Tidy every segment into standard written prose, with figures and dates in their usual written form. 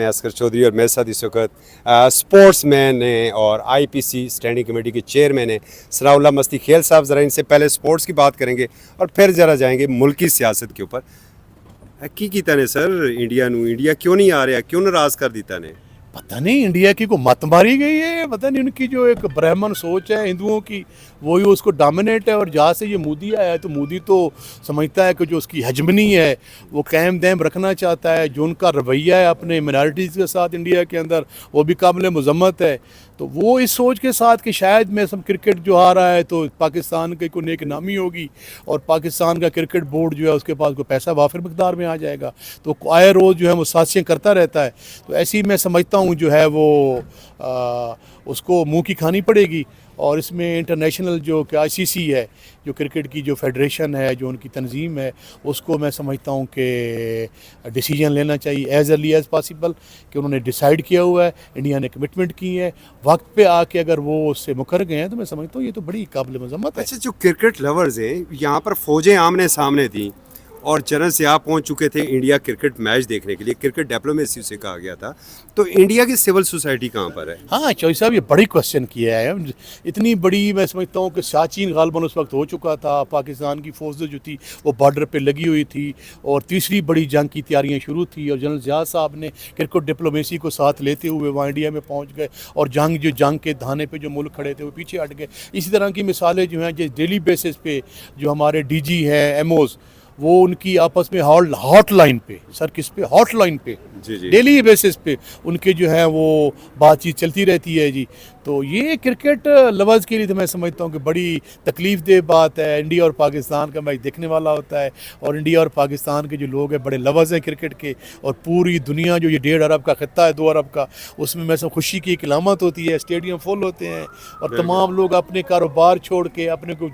मैं असगर चौधरी और मेरे साथ इस वक्त स्पोर्ट्स मैन हैं और आईपीसी स्टैंडिंग कमेटी के चेयरमैन हैं सनाउल्लाह मस्ती खेल साहब। ज़रा इनसे पहले स्पोर्ट्स की बात करेंगे और फिर ज़रा जाएंगे मुल्की सियासत के ऊपर। की कीता ने सर इंडिया क्यों नहीं आ रहा, क्यों नाराज़ कर दिता ने? पता नहीं इंडिया की को मत मारी गई है, पता नहीं उनकी जो एक ब्राह्मण सोच है हिंदुओं की वही उसको डोमिनेट है। और जहाँ से ये मोदी आया है तो मोदी तो समझता है कि जो उसकी हेजमनी है वो कायम दायम रखना चाहता है। जो उनका रवैया है अपने मिनॉरिटीज़ के साथ इंडिया के अंदर वो भी काबिल मज़म्मत है। तो वो इस सोच के साथ कि शायद मैं सब क्रिकेट जो आ रहा है तो पाकिस्तान की कोई नेक नामी होगी और पाकिस्तान का क्रिकेट बोर्ड जो है उसके पास कोई पैसा वाफिर मकदार में आ जाएगा, तो आए रोज़ जो है वो साजिशें करता रहता है। तो ऐसी मैं समझता हूँ जो है वो उसको मुंह की खानी पड़ेगी। और इसमें इंटरनेशनल जो कि आईसीसी है, जो क्रिकेट की जो फेडरेशन है, जो उनकी तंजीम है, उसको मैं समझता हूँ कि डिसीजन लेना चाहिए एज़ अर्ली एज़ पॉसिबल कि उन्होंने डिसाइड किया हुआ है, इंडिया ने कमिटमेंट की है, वक्त पे आके अगर वो उससे मुकर गए हैं तो मैं समझता हूँ ये तो बड़ी काबिल मज़म्मत है। अच्छा, जो क्रिकेट लवर्स हैं यहाँ पर फौजें आमने सामने थी और जनरल सियाह पहुंच चुके थे इंडिया क्रिकेट मैच देखने के लिए, क्रिकेट डिप्लोमेसी से कहा गया था, तो इंडिया की सिविल सोसाइटी कहाँ पर है? हाँ चौधरी साहब ये बड़ी क्वेश्चन किया है, इतनी बड़ी मैं समझता हूँ कि साचीन गालबन उस वक्त हो चुका था, पाकिस्तान की फौज जो थी वो बॉर्डर पे लगी हुई थी और तीसरी बड़ी जंग की तैयारियां शुरू थी और जनरल ज़िया साहब ने क्रिकेट डिप्लोमेसी को साथ लेते हुए वहाँ इंडिया में पहुँच गए और जंग के धाने पे जो मुल्क खड़े थे वो पीछे हट गए। इसी तरह की मिसालें जो हैं जो डेली बेसिस पे जो हमारे डीजी हैं एमओज वो उनकी आपस में हॉटलाइन पे सर किस पे हॉटलाइन पे जी। डेली बेसिस पे उनके जो है वो बातचीत चलती रहती है जी। तो ये क्रिकेट लवर्स के लिए तो मैं समझता हूँ कि बड़ी तकलीफ़ दह बात है। इंडिया और पाकिस्तान का मैच देखने वाला होता है और इंडिया और पाकिस्तान के जो लोग हैं बड़े लवर्स हैं क्रिकेट के, और पूरी दुनिया जो ये 1.5 अरब का ख़त्ता है 2 अरब का, उसमें मैं सब खुशी की एक इलामत होती है, स्टेडियम फुल होते हैं और तमाम लोग अपने कारोबार छोड़ के अपने को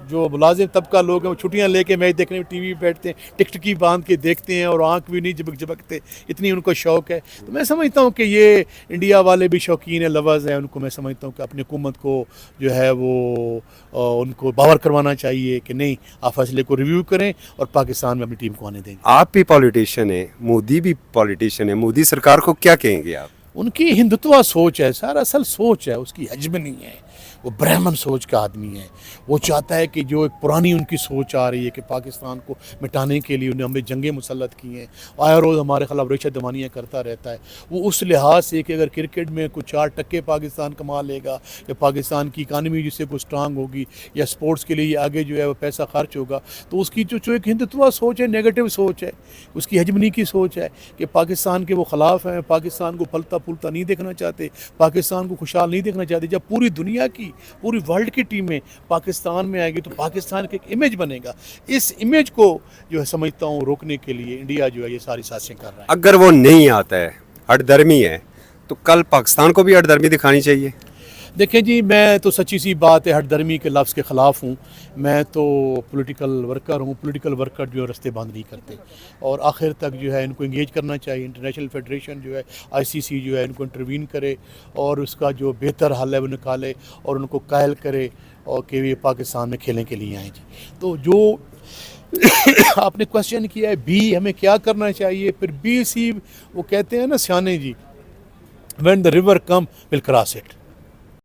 जो मुलाजिम तबका लोग हैं वो छुट्टियाँ लेके मैच देखने में टीवी पे बैठते हैं, टिकट की बांध के देखते हैं और आँख भी नहीं झपकते, इतनी उनको शौक़ है। तो मैं समझता हूँ कि ये इंडिया वाले भी शौकीन है, लवर्स हैं, उनको मैं समझता हूँ कि अपनी हुकूमत को जो है वो उनको बावर करवाना चाहिए कि नहीं आप फैसले को रिव्यू करें और पाकिस्तान में अपनी टीम को आने देंगे। आप भी पॉलिटिशियन है, मोदी भी पॉलिटिशियन है, मोदी सरकार को क्या कहेंगे आप? उनकी हिंदुत्वा सोच है सर, असल सोच है उसकी हेजमनी है, वो ब्राह्मण सोच का आदमी है। वो चाहता है कि जो एक पुरानी उनकी सोच आ रही है कि पाकिस्तान को मिटाने के लिए उन्हें हमें जंगें मुसल्लत की हैं, आए रोज़ हमारे खिलाफ रेशा दमानियाँ करता रहता है। वो उस लिहाज से कि अगर क्रिकेट में कुछ 4% पाकिस्तान कमा लेगा या पाकिस्तान की इकानमी जिससे कुछ स्ट्रांग होगी या स्पोर्ट्स के लिए आगे जो है वो पैसा खर्च होगा, तो उसकी जो एक हिंदुत्वा सोच है, नेगेटिव सोच है, उसकी हेजमनी की सोच है कि पाकिस्तान के वो ख़िलाफ़ हैं, पाकिस्तान को फलता फूलता नहीं देखना चाहते, पाकिस्तान को खुशहाल नहीं देखना चाहते। जब पूरी दुनिया की पूरी वर्ल्ड की टीमें पाकिस्तान में आएगी तो पाकिस्तान का एक इमेज बनेगा। इस इमेज को जो है समझता हूँ रोकने के लिए इंडिया जो है ये सारी साजिशें कर रहा है। अगर वो नहीं आता है, हठधर्मी है, तो कल पाकिस्तान को भी हठधर्मी दिखानी चाहिए। देखिए जी, मैं तो सच्ची सी बात है हठधर्मी के लफ्ज़ के ख़िलाफ़ हूँ। मैं तो पॉलिटिकल वर्कर हूँ, पॉलिटिकल वर्कर जो है रस्ते बंद नहीं करते और आखिर तक जो है इनको इंगेज करना चाहिए। इंटरनेशनल फेडरेशन जो है आईसीसी जो है इनको इंटरवीन करे और उसका जो बेहतर हल है वो निकाले और उनको कायल करे और कि ये पाकिस्तान में खेलने के लिए आए जी। तो जो आपने क्वेश्चन किया है बी हमें क्या करना चाहिए, फिर बी सी वो कहते हैं ना सियाने जी, when the river come will cross it.